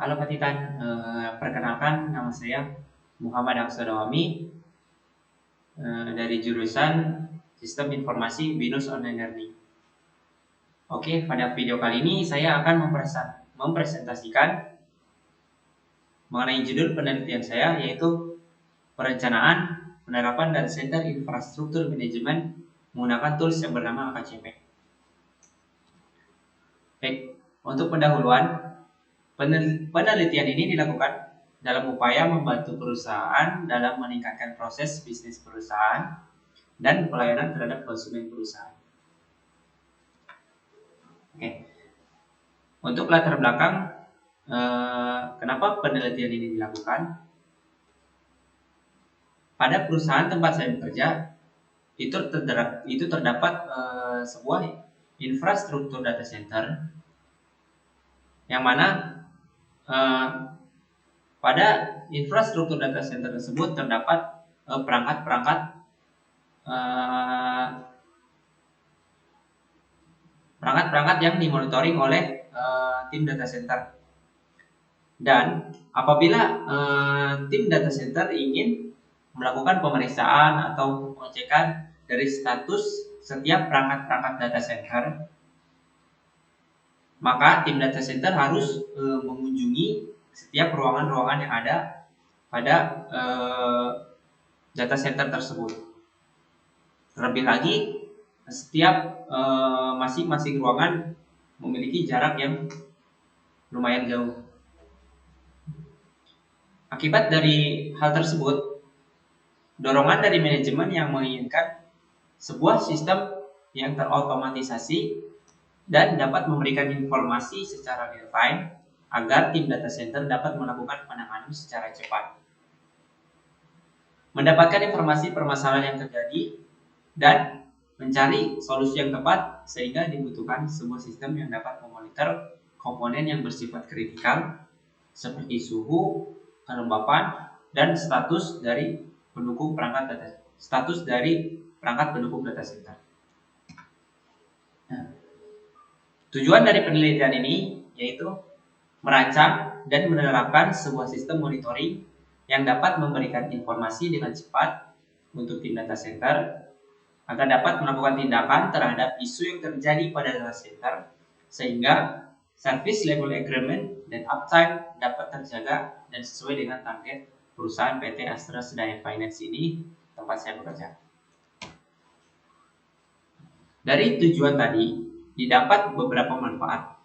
Halo Pak Titan, perkenalkan nama saya Muhammad Aksodawami dari jurusan Sistem Informasi BINUS Online Learning. Oke, pada video kali ini saya akan mempresentasikan mengenai judul penelitian saya, yaitu perencanaan, penerapan data center infrastruktur manajemen menggunakan tools yang bernama AKCP. Baik, untuk pendahuluan, penelitian ini dilakukan dalam upaya membantu perusahaan dalam meningkatkan proses bisnis perusahaan dan pelayanan terhadap konsumen perusahaan. Oke. Untuk latar belakang kenapa penelitian ini dilakukan, pada perusahaan tempat saya bekerja itu terdapat sebuah infrastruktur data center yang mana pada infrastruktur data center tersebut terdapat perangkat-perangkat yang dimonitoring oleh tim data center. Dan apabila tim data center ingin melakukan pemeriksaan atau pengecekan dari status setiap perangkat-perangkat data center, maka tim data center harus mengunjungi setiap ruangan-ruangan yang ada pada data center tersebut. Terlebih lagi, setiap masing-masing ruangan memiliki jarak yang lumayan jauh. Akibat dari hal tersebut, dorongan dari manajemen yang menginginkan sebuah sistem yang terotomatisasi dan dapat memberikan informasi secara real time agar tim data center dapat melakukan penanganan secara cepat, mendapatkan informasi permasalahan yang terjadi, dan mencari solusi yang tepat, sehingga dibutuhkan sebuah sistem yang dapat memonitor komponen yang bersifat kritikal seperti suhu, kelembapan, dan status dari perangkat pendukung data center. Nah, tujuan dari penelitian ini yaitu merancang dan menerapkan sebuah sistem monitoring yang dapat memberikan informasi dengan cepat untuk tim data center agar dapat melakukan tindakan terhadap isu yang terjadi pada data center, sehingga service level agreement dan uptime dapat terjaga dan sesuai dengan target perusahaan PT Astra Sedaya Finance ini tempat saya bekerja. Dari tujuan tadi didapat beberapa manfaat.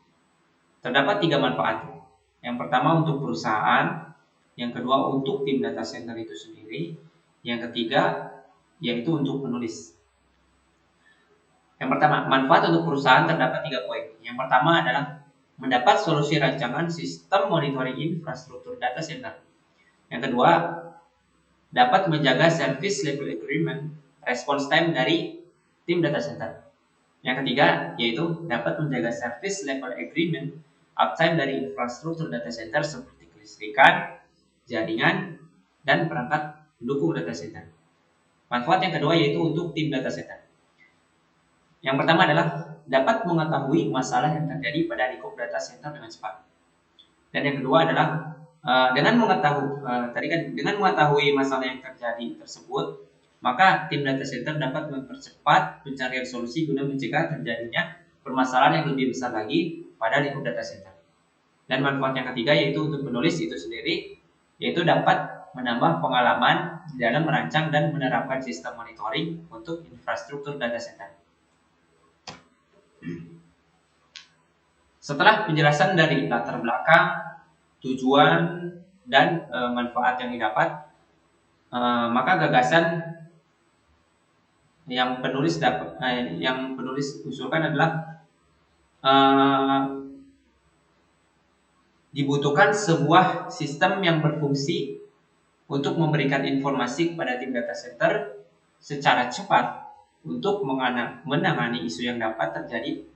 Terdapat 3 manfaat. Yang pertama untuk perusahaan, yang kedua untuk tim data center itu sendiri, yang ketiga yaitu untuk penulis. Yang pertama, manfaat untuk perusahaan terdapat 3 poin. Yang pertama adalah mendapat solusi rancangan sistem monitoring infrastruktur data center. Yang kedua, dapat menjaga service level agreement response time dari tim data center. Yang ketiga, yaitu dapat menjaga service level agreement uptime dari infrastruktur data center seperti kelistrikan, jaringan, dan perangkat pendukung data center. Manfaat yang kedua yaitu untuk tim data center. Yang pertama adalah dapat mengetahui masalah yang terjadi pada lingkup data center dengan cepat. Dan yang kedua adalah dengan mengetahui masalah yang terjadi tersebut, maka tim data center dapat mempercepat pencarian solusi guna mencegah terjadinya permasalahan yang lebih besar lagi pada lingkup data center. Dan manfaat yang ketiga yaitu untuk penulis itu sendiri, yaitu dapat menambah pengalaman dalam merancang dan menerapkan sistem monitoring untuk infrastruktur data center. Setelah penjelasan dari latar belakang, tujuan, dan manfaat yang didapat, maka gagasan yang penulis usulkan adalah dibutuhkan sebuah sistem yang berfungsi untuk memberikan informasi kepada tim data center secara cepat untuk menangani isu yang dapat terjadi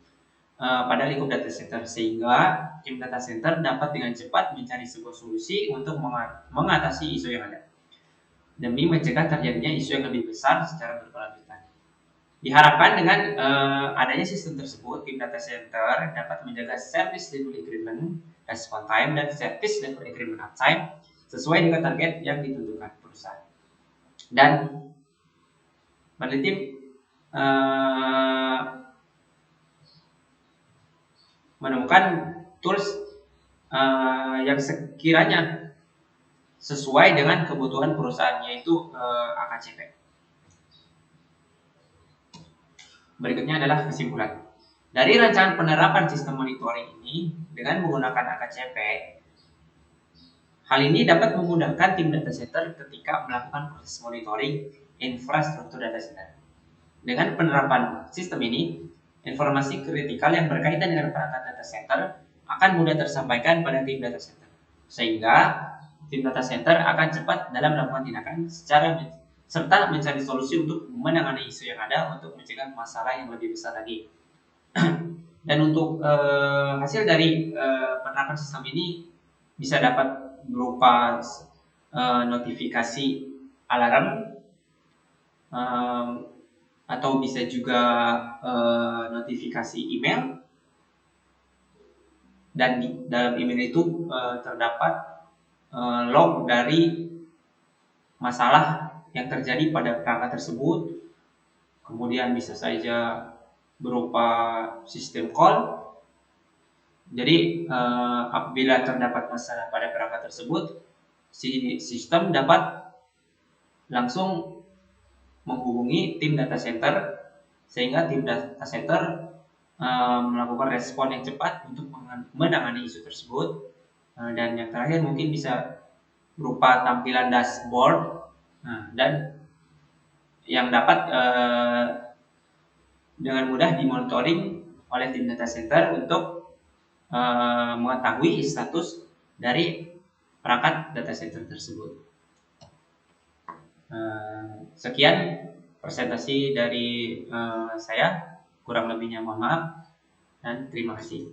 pada lingkup data center, sehingga tim data center dapat dengan cepat mencari sebuah solusi untuk mengatasi isu yang ada demi mencegah terjadinya isu yang lebih besar secara berkelanjutan. Diharapkan dengan adanya sistem tersebut, tim data center dapat menjaga service level agreement, response time, dan service level agreement uptime sesuai dengan target yang ditentukan perusahaan. Dan peneliti menemukan tools yang sekiranya sesuai dengan kebutuhan perusahaan, yaitu AKCP. Berikutnya adalah kesimpulan. Dari rancangan penerapan sistem monitoring ini dengan menggunakan AKCP, hal ini dapat memudahkan tim data center ketika melakukan proses monitoring infrastruktur data center. Dengan penerapan sistem ini, informasi kritikal yang berkaitan dengan perangkat data center akan mudah tersampaikan pada tim data center, sehingga tim data center akan cepat dalam melakukan tindakan serta mencari solusi untuk menangani isu yang ada untuk mencegah masalah yang lebih besar lagi. Dan untuk hasil dari penerapan sistem ini bisa dapat berupa notifikasi alarm, atau bisa juga notifikasi email, dan di dalam email itu terdapat log dari masalah yang terjadi pada perangkat tersebut. Kemudian bisa saja berupa sistem call. Jadi apabila terdapat masalah pada perangkat tersebut, si sistem dapat langsung menghubungi tim data center, sehingga tim data center melakukan respon yang cepat untuk menangani isu tersebut. Dan yang terakhir mungkin bisa berupa tampilan dashboard, dan yang dapat dengan mudah dimonitoring oleh tim data center untuk mengetahui status dari perangkat data center tersebut. Sekian presentasi dari saya, kurang lebihnya mohon maaf dan terima kasih.